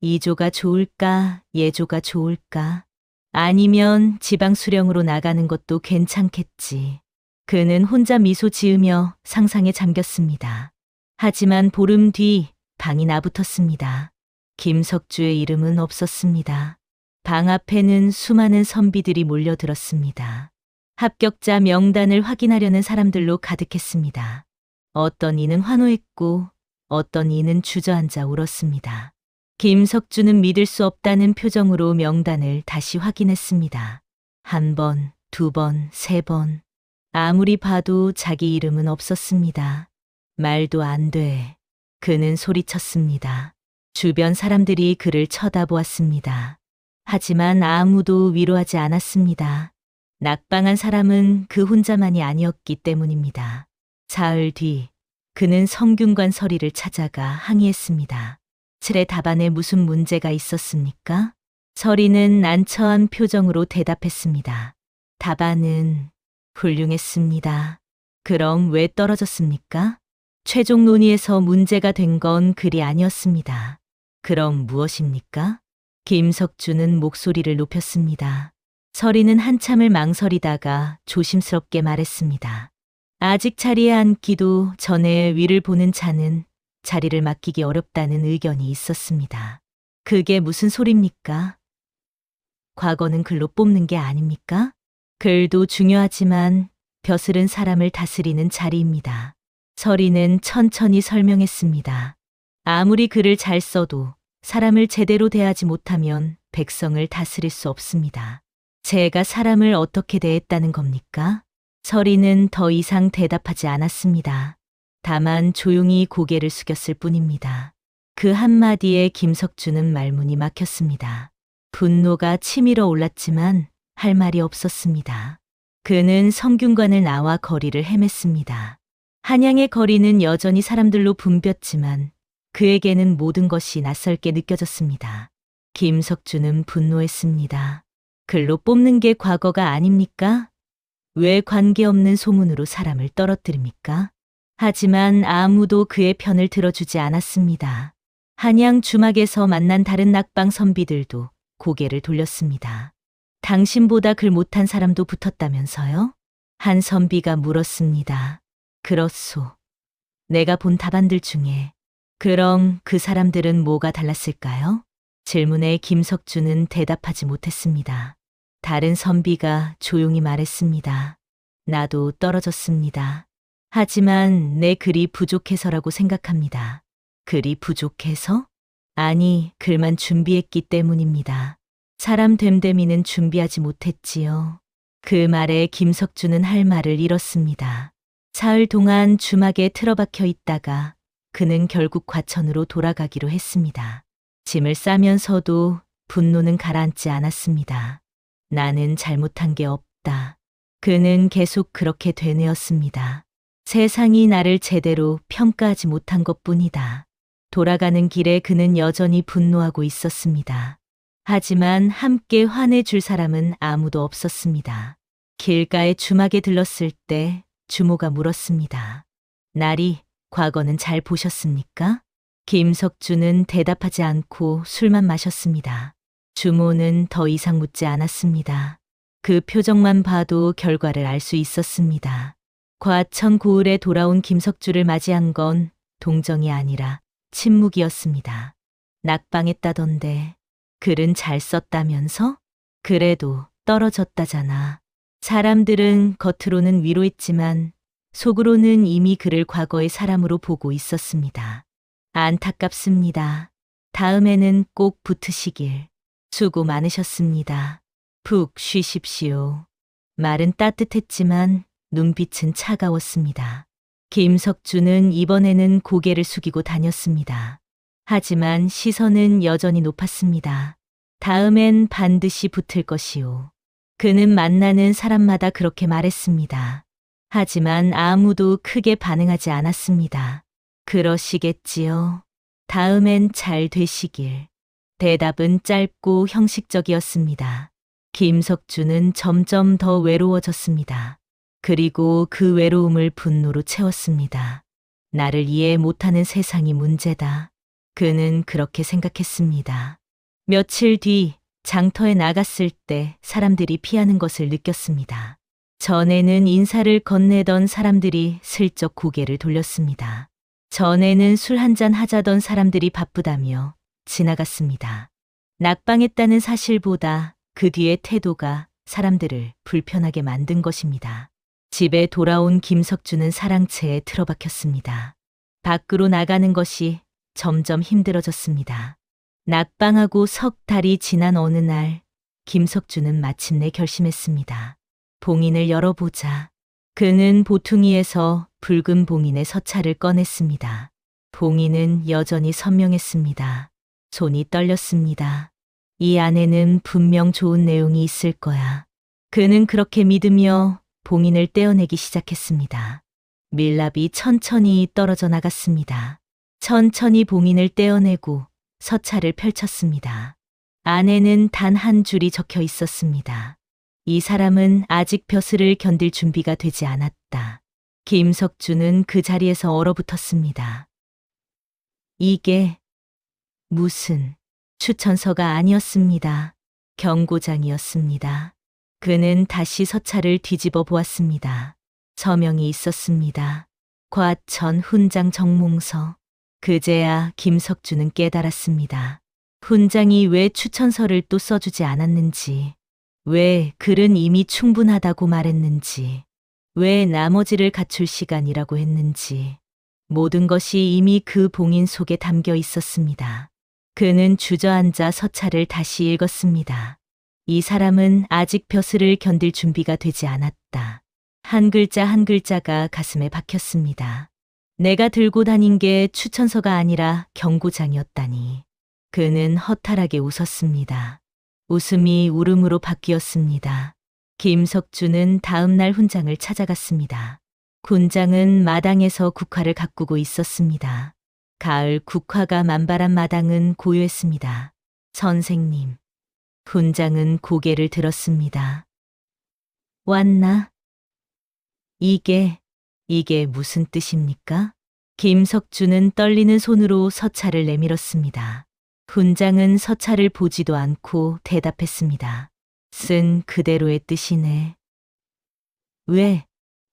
[SPEAKER 1] 이조가 좋을까? 예조가 좋을까? 아니면 지방 수령으로 나가는 것도 괜찮겠지. 그는 혼자 미소 지으며 상상에 잠겼습니다. 하지만 보름 뒤 방이 나붙었습니다. 김석주의 이름은 없었습니다. 방 앞에는 수많은 선비들이 몰려들었습니다. 합격자 명단을 확인하려는 사람들로 가득했습니다. 어떤 이는 환호했고 어떤 이는 주저앉아 울었습니다. 김석주는 믿을 수 없다는 표정으로 명단을 다시 확인했습니다. 한 번, 두 번, 세 번. 아무리 봐도 자기 이름은 없었습니다. 말도 안 돼. 그는 소리쳤습니다. 주변 사람들이 그를 쳐다보았습니다. 하지만 아무도 위로하지 않았습니다. 낙방한 사람은 그 혼자만이 아니었기 때문입니다. 사흘 뒤 그는 성균관 서리를 찾아가 항의했습니다. 칠의 답안에 무슨 문제가 있었습니까? 서리는 난처한 표정으로 대답했습니다. 답안은 훌륭했습니다. 그럼 왜 떨어졌습니까? 최종 논의에서 문제가 된 건 글이 아니었습니다. 그럼 무엇입니까? 김석주는 목소리를 높였습니다. 서리는 한참을 망설이다가 조심스럽게 말했습니다. 아직 자리에 앉기도 전에 위를 보는 자는 자리를 맡기기 어렵다는 의견이 있었습니다. 그게 무슨 소립니까? 과거는 글로 뽑는 게 아닙니까? 글도 중요하지만 벼슬은 사람을 다스리는 자리입니다. 서리는 천천히 설명했습니다. 아무리 글을 잘 써도 사람을 제대로 대하지 못하면 백성을 다스릴 수 없습니다. 제가 사람을 어떻게 대했다는 겁니까? 서리는 더 이상 대답하지 않았습니다. 다만 조용히 고개를 숙였을 뿐입니다. 그 한마디에 김석주는 말문이 막혔습니다. 분노가 치밀어 올랐지만 할 말이 없었습니다. 그는 성균관을 나와 거리를 헤맸습니다. 한양의 거리는 여전히 사람들로 붐볐지만 그에게는 모든 것이 낯설게 느껴졌습니다. 김석주는 분노했습니다. 글로 뽑는 게 과거가 아닙니까? 왜 관계없는 소문으로 사람을 떨어뜨립니까? 하지만 아무도 그의 편을 들어주지 않았습니다. 한양 주막에서 만난 다른 낙방 선비들도 고개를 돌렸습니다. 당신보다 글 못한 사람도 붙었다면서요? 한 선비가 물었습니다. 그렇소. 내가 본 답안들 중에 그럼 그 사람들은 뭐가 달랐을까요? 질문에 김석주는 대답하지 못했습니다. 다른 선비가 조용히 말했습니다. 나도 떨어졌습니다. 하지만 내 글이 부족해서라고 생각합니다. 글이 부족해서? 아니, 글만 준비했기 때문입니다. 사람 됨됨이는 준비하지 못했지요. 그 말에 김석주는 할 말을 잃었습니다. 사흘 동안 주막에 틀어박혀 있다가 그는 결국 과천으로 돌아가기로 했습니다. 짐을 싸면서도 분노는 가라앉지 않았습니다. 나는 잘못한 게 없다. 그는 계속 그렇게 되뇌었습니다. 세상이 나를 제대로 평가하지 못한 것뿐이다. 돌아가는 길에 그는 여전히 분노하고 있었습니다. 하지만 함께 화내줄 사람은 아무도 없었습니다. 길가에 주막에 들렀을 때 주모가 물었습니다. 나리, 과거는 잘 보셨습니까? 김석주는 대답하지 않고 술만 마셨습니다. 주모는 더 이상 묻지 않았습니다. 그 표정만 봐도 결과를 알 수 있었습니다. 과천 고을에 돌아온 김석주를 맞이한 건 동정이 아니라 침묵이었습니다. 낙방했다던데 글은 잘 썼다면서? 그래도 떨어졌다잖아. 사람들은 겉으로는 위로했지만 속으로는 이미 그를 과거의 사람으로 보고 있었습니다. 안타깝습니다. 다음에는 꼭 붙으시길. 수고 많으셨습니다. 푹 쉬십시오. 말은 따뜻했지만 눈빛은 차가웠습니다. 김석주는 이번에는 고개를 숙이고 다녔습니다. 하지만 시선은 여전히 높았습니다. 다음엔 반드시 붙을 것이오. 그는 만나는 사람마다 그렇게 말했습니다. 하지만 아무도 크게 반응하지 않았습니다. 그러시겠지요. 다음엔 잘 되시길. 대답은 짧고 형식적이었습니다. 김석주는 점점 더 외로워졌습니다. 그리고 그 외로움을 분노로 채웠습니다. 나를 이해 못하는 세상이 문제다. 그는 그렇게 생각했습니다. 며칠 뒤 장터에 나갔을 때 사람들이 피하는 것을 느꼈습니다. 전에는 인사를 건네던 사람들이 슬쩍 고개를 돌렸습니다. 전에는 술 한잔 하자던 사람들이 바쁘다며 지나갔습니다. 낙방했다는 사실보다 그 뒤의 태도가 사람들을 불편하게 만든 것입니다. 집에 돌아온 김석주는 사랑채에 틀어박혔습니다. 밖으로 나가는 것이 점점 힘들어졌습니다. 낙방하고 석 달이 지난 어느 날 김석주는 마침내 결심했습니다. 봉인을 열어보자. 그는 보퉁이에서 붉은 봉인의 서찰을 꺼냈습니다. 봉인은 여전히 선명했습니다. 손이 떨렸습니다. 이 안에는 분명 좋은 내용이 있을 거야. 그는 그렇게 믿으며 봉인을 떼어내기 시작했습니다. 밀랍이 천천히 떨어져 나갔습니다. 천천히 봉인을 떼어내고 서찰을 펼쳤습니다. 안에는 단 한 줄이 적혀 있었습니다. 이 사람은 아직 벼슬을 견딜 준비가 되지 않았다. 김석주는 그 자리에서 얼어붙었습니다. 이게 무슨 추천서가 아니었습니다. 경고장이었습니다. 그는 다시 서찰을 뒤집어 보았습니다. 서명이 있었습니다. 과천 훈장 정몽서. 그제야 김석주는 깨달았습니다. 훈장이 왜 추천서를 또 써주지 않았는지, 왜 글은 이미 충분하다고 말했는지, 왜 나머지를 갖출 시간이라고 했는지, 모든 것이 이미 그 봉인 속에 담겨 있었습니다. 그는 주저앉아 서찰을 다시 읽었습니다. 이 사람은 아직 벼슬을 견딜 준비가 되지 않았다. 한 글자 한 글자가 가슴에 박혔습니다. 내가 들고 다닌 게 추천서가 아니라 경고장이었다니. 그는 허탈하게 웃었습니다. 웃음이 울음으로 바뀌었습니다. 김석주는 다음 날 훈장을 찾아갔습니다. 훈장은 마당에서 국화를 가꾸고 있었습니다. 가을 국화가 만발한 마당은 고요했습니다. 선생님. 훈장은 고개를 들었습니다. 왔나? 이게 무슨 뜻입니까? 김석주는 떨리는 손으로 서찰을 내밀었습니다. 훈장은 서찰을 보지도 않고 대답했습니다. 쓴 그대로의 뜻이네.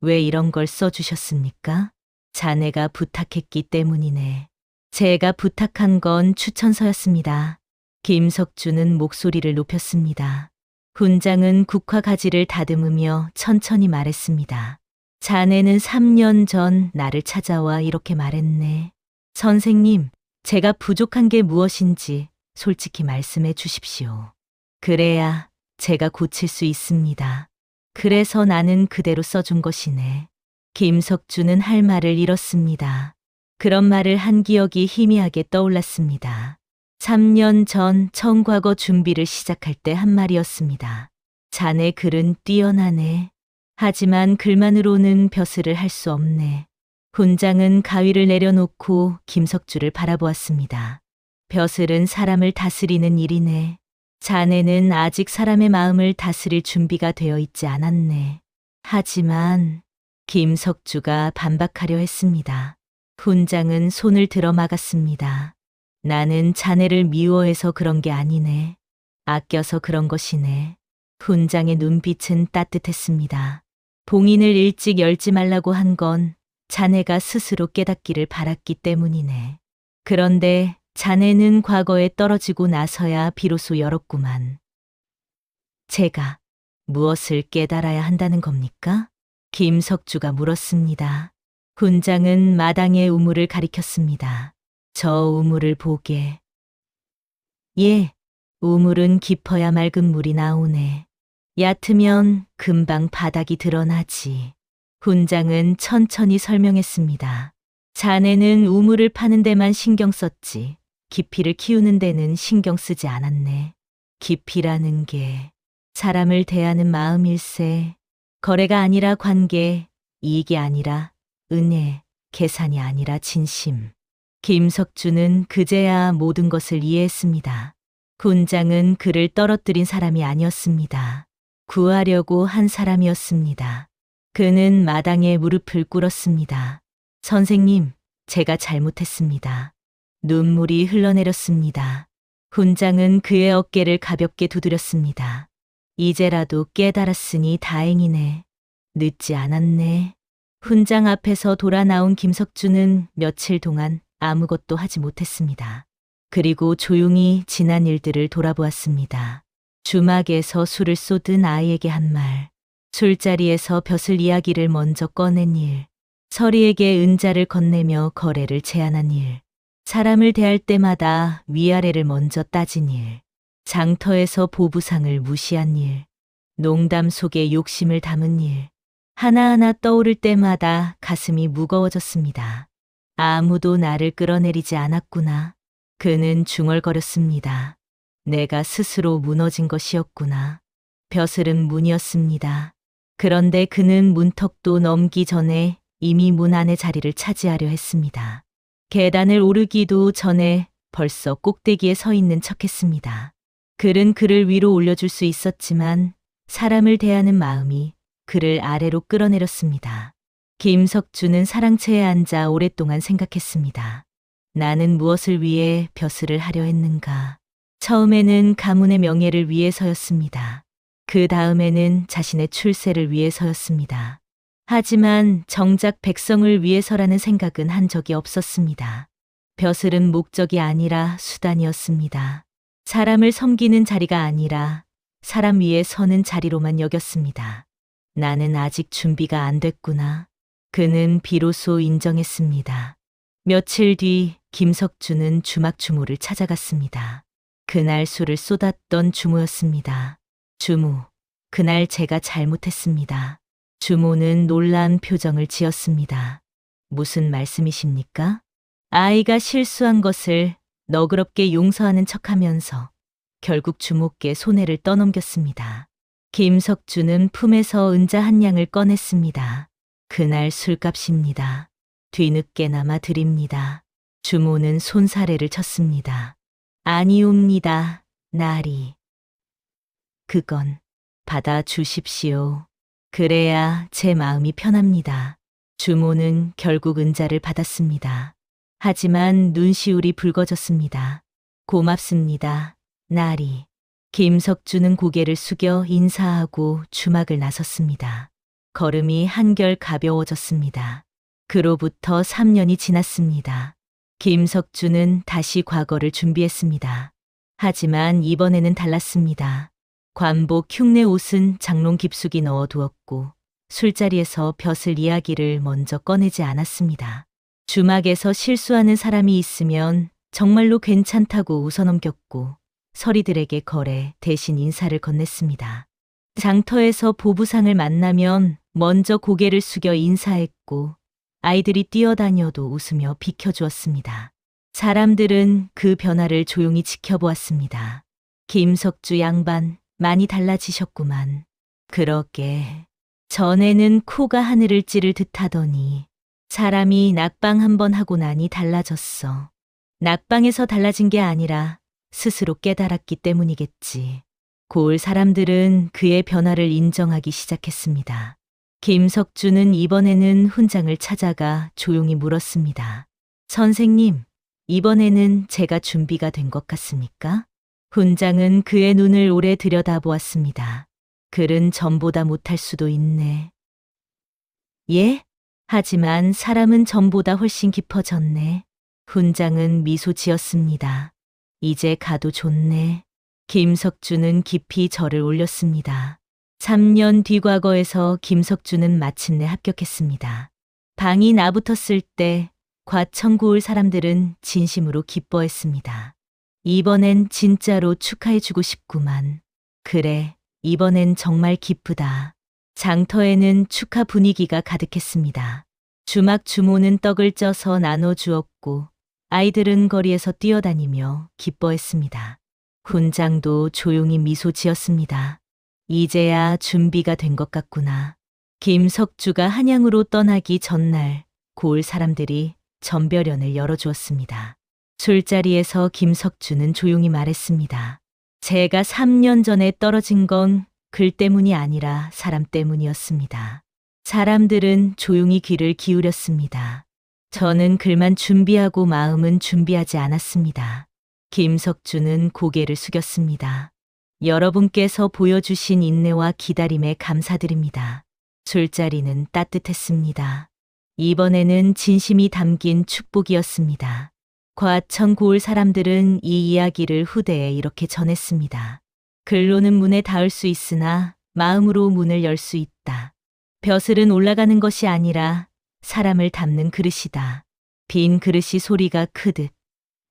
[SPEAKER 1] 왜 이런 걸 써주셨습니까? 자네가 부탁했기 때문이네. 제가 부탁한 건 추천서였습니다. 김석주는 목소리를 높였습니다. 훈장은 국화 가지를 다듬으며 천천히 말했습니다. 자네는 3년 전 나를 찾아와 이렇게 말했네. 선생님, 제가 부족한 게 무엇인지 솔직히 말씀해 주십시오. 그래야 제가 고칠 수 있습니다. 그래서 나는 그대로 써준 것이네. 김석주는 할 말을 잃었습니다. 그런 말을 한 기억이 희미하게 떠올랐습니다. 3년 전 청과거 준비를 시작할 때 한 말이었습니다. 자네 글은 뛰어나네. 하지만 글만으로는 벼슬을 할 수 없네. 훈장은 가위를 내려놓고 김석주를 바라보았습니다. 벼슬은 사람을 다스리는 일이네. 자네는 아직 사람의 마음을 다스릴 준비가 되어 있지 않았네. 하지만 김석주가 반박하려 했습니다. 훈장은 손을 들어 막았습니다. 나는 자네를 미워해서 그런 게 아니네. 아껴서 그런 것이네. 훈장의 눈빛은 따뜻했습니다. 봉인을 일찍 열지 말라고 한 건 자네가 스스로 깨닫기를 바랐기 때문이네. 그런데 자네는 과거에 떨어지고 나서야 비로소 열었구만. 제가 무엇을 깨달아야 한다는 겁니까? 김석주가 물었습니다. 훈장은 마당의 우물을 가리켰습니다. 저 우물을 보게. 예, 우물은 깊어야 맑은 물이 나오네. 얕으면 금방 바닥이 드러나지. 훈장은 천천히 설명했습니다. 자네는 우물을 파는 데만 신경 썼지. 깊이를 키우는 데는 신경 쓰지 않았네. 깊이라는 게 사람을 대하는 마음일세. 거래가 아니라 관계, 이익이 아니라 은혜, 계산이 아니라 진심. 김석주는 그제야 모든 것을 이해했습니다. 군장은 그를 떨어뜨린 사람이 아니었습니다. 구하려고 한 사람이었습니다. 그는 마당에 무릎을 꿇었습니다. 선생님, 제가 잘못했습니다. 눈물이 흘러내렸습니다. 훈장은 그의 어깨를 가볍게 두드렸습니다. 이제라도 깨달았으니 다행이네. 늦지 않았네. 훈장 앞에서 돌아 나온 김석주는 며칠 동안 아무것도 하지 못했습니다. 그리고 조용히 지난 일들을 돌아보았습니다. 주막에서 술을 쏟은 아이에게 한 말, 술자리에서 벼슬 이야기를 먼저 꺼낸 일, 서리에게 은자를 건네며 거래를 제안한 일, 사람을 대할 때마다 위아래를 먼저 따진 일, 장터에서 보부상을 무시한 일, 농담 속에 욕심을 담은 일, 하나하나 떠오를 때마다 가슴이 무거워졌습니다. 아무도 나를 끌어내리지 않았구나. 그는 중얼거렸습니다. 내가 스스로 무너진 것이었구나. 벼슬은 문이었습니다. 그런데 그는 문턱도 넘기 전에 이미 문 안의 자리를 차지하려 했습니다. 계단을 오르기도 전에 벌써 꼭대기에 서 있는 척했습니다. 글은 그를 위로 올려줄 수 있었지만 사람을 대하는 마음이 그를 아래로 끌어내렸습니다. 김석주는 사랑채에 앉아 오랫동안 생각했습니다. 나는 무엇을 위해 벼슬을 하려 했는가? 처음에는 가문의 명예를 위해서였습니다. 그 다음에는 자신의 출세를 위해서였습니다. 하지만 정작 백성을 위해서라는 생각은 한 적이 없었습니다. 벼슬은 목적이 아니라 수단이었습니다. 사람을 섬기는 자리가 아니라 사람 위에 서는 자리로만 여겼습니다. 나는 아직 준비가 안 됐구나. 그는 비로소 인정했습니다. 며칠 뒤 김석주는 주막 주모를 찾아갔습니다. 그날 술을 쏟았던 주모였습니다. 주모, 그날 제가 잘못했습니다. 주모는 놀란 표정을 지었습니다. 무슨 말씀이십니까? 아이가 실수한 것을 너그럽게 용서하는 척하면서 결국 주모께 손해를 떠넘겼습니다. 김석주는 품에서 은자 한 양을 꺼냈습니다. 그날 술값입니다. 뒤늦게나마 드립니다. 주모는 손사래를 쳤습니다. 아니옵니다, 나리. 그건 받아주십시오. 그래야 제 마음이 편합니다. 주모는 결국 은자를 받았습니다. 하지만 눈시울이 붉어졌습니다. 고맙습니다, 나리. 김석주는 고개를 숙여 인사하고 주막을 나섰습니다. 걸음이 한결 가벼워졌습니다. 그로부터 3년이 지났습니다. 김석주는 다시 과거를 준비했습니다. 하지만 이번에는 달랐습니다. 관복 흉내 옷은 장롱 깊숙이 넣어두었고 술자리에서 벼슬 이야기를 먼저 꺼내지 않았습니다. 주막에서 실수하는 사람이 있으면 정말로 괜찮다고 웃어넘겼고 서리들에게 거래 대신 인사를 건넸습니다. 장터에서 보부상을 만나면 먼저 고개를 숙여 인사했고 아이들이 뛰어다녀도 웃으며 비켜주었습니다. 사람들은 그 변화를 조용히 지켜보았습니다. 김석주 양반 많이 달라지셨구만. 그러게 전에는 코가 하늘을 찌를 듯하더니 사람이 낙방 한번 하고 나니 달라졌어. 낙방에서 달라진 게 아니라 스스로 깨달았기 때문이겠지. 고을 사람들은 그의 변화를 인정하기 시작했습니다. 김석주는 이번에는 훈장을 찾아가 조용히 물었습니다. 선생님, 이번에는 제가 준비가 된 것 같습니까? 훈장은 그의 눈을 오래 들여다보았습니다. 글은 전보다 못할 수도 있네. 예? 하지만 사람은 전보다 훨씬 깊어졌네. 훈장은 미소 지었습니다. 이제 가도 좋네. 김석주는 깊이 절을 올렸습니다. 3년 뒤 과거에서 김석주는 마침내 합격했습니다. 방이 나붙었을 때 과천구울 사람들은 진심으로 기뻐했습니다. 이번엔 진짜로 축하해주고 싶구만. 그래, 이번엔 정말 기쁘다. 장터에는 축하 분위기가 가득했습니다. 주막 주모는 떡을 쪄서 나눠주었고 아이들은 거리에서 뛰어다니며 기뻐했습니다. 훈장도 조용히 미소 지었습니다. 이제야 준비가 된 것 같구나. 김석주가 한양으로 떠나기 전날 고을 사람들이 전별연을 열어주었습니다. 술자리에서 김석주는 조용히 말했습니다. 제가 3년 전에 떨어진 건 글 때문이 아니라 사람 때문이었습니다. 사람들은 조용히 귀를 기울였습니다. 저는 글만 준비하고 마음은 준비하지 않았습니다. 김석주는 고개를 숙였습니다. 여러분께서 보여주신 인내와 기다림에 감사드립니다. 술자리는 따뜻했습니다. 이번에는 진심이 담긴 축복이었습니다. 과천 고을 사람들은 이 이야기를 후대에 이렇게 전했습니다. 글로는 문에 닿을 수 있으나 마음으로 문을 열 수 있다. 벼슬은 올라가는 것이 아니라 사람을 담는 그릇이다. 빈 그릇이 소리가 크듯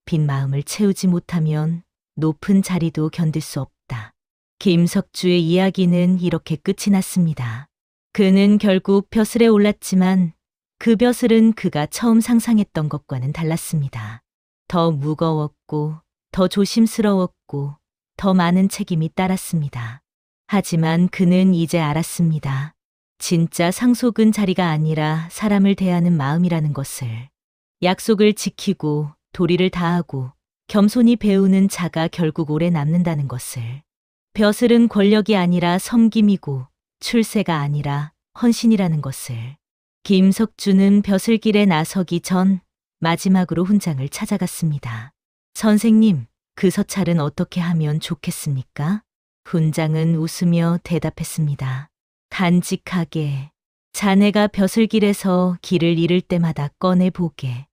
[SPEAKER 1] 빈 마음을 채우지 못하면 높은 자리도 견딜 수 없다. 김석주의 이야기는 이렇게 끝이 났습니다. 그는 결국 벼슬에 올랐지만 그 벼슬은 그가 처음 상상했던 것과는 달랐습니다. 더 무거웠고 더 조심스러웠고 더 많은 책임이 따랐습니다. 하지만 그는 이제 알았습니다. 진짜 상속은 자리가 아니라 사람을 대하는 마음이라는 것을. 약속을 지키고 도리를 다하고 겸손히 배우는 자가 결국 오래 남는다는 것을. 벼슬은 권력이 아니라 섬김이고 출세가 아니라 헌신이라는 것을. 김석주는 벼슬길에 나서기 전 마지막으로 훈장을 찾아갔습니다. 선생님, 그 서찰은 어떻게 하면 좋겠습니까? 훈장은 웃으며 대답했습니다. 간직하게. 자네가 벼슬길에서 길을 잃을 때마다 꺼내보게.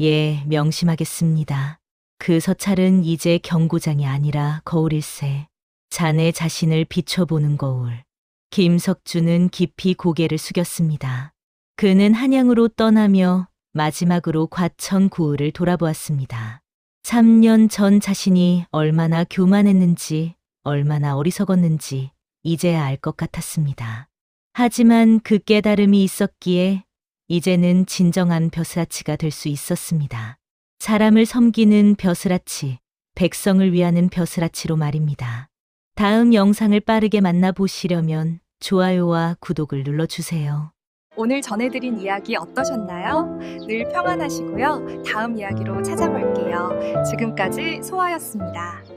[SPEAKER 1] 예, 명심하겠습니다. 그 서찰은 이제 경고장이 아니라 거울일세. 자네 자신을 비춰보는 거울. 김석주는 깊이 고개를 숙였습니다. 그는 한양으로 떠나며 마지막으로 과천 고을을 돌아보았습니다. 3년 전 자신이 얼마나 교만했는지, 얼마나 어리석었는지 이제야 알 것 같았습니다. 하지만 그 깨달음이 있었기에 이제는 진정한 벼슬아치가 될 수 있었습니다. 사람을 섬기는 벼슬아치, 백성을 위하는 벼슬아치로 말입니다. 다음 영상을 빠르게 만나보시려면 좋아요와 구독을 눌러주세요.
[SPEAKER 2] 오늘 전해드린 이야기 어떠셨나요? 늘 평안하시고요. 다음 이야기로 찾아볼게요. 지금까지 소아였습니다.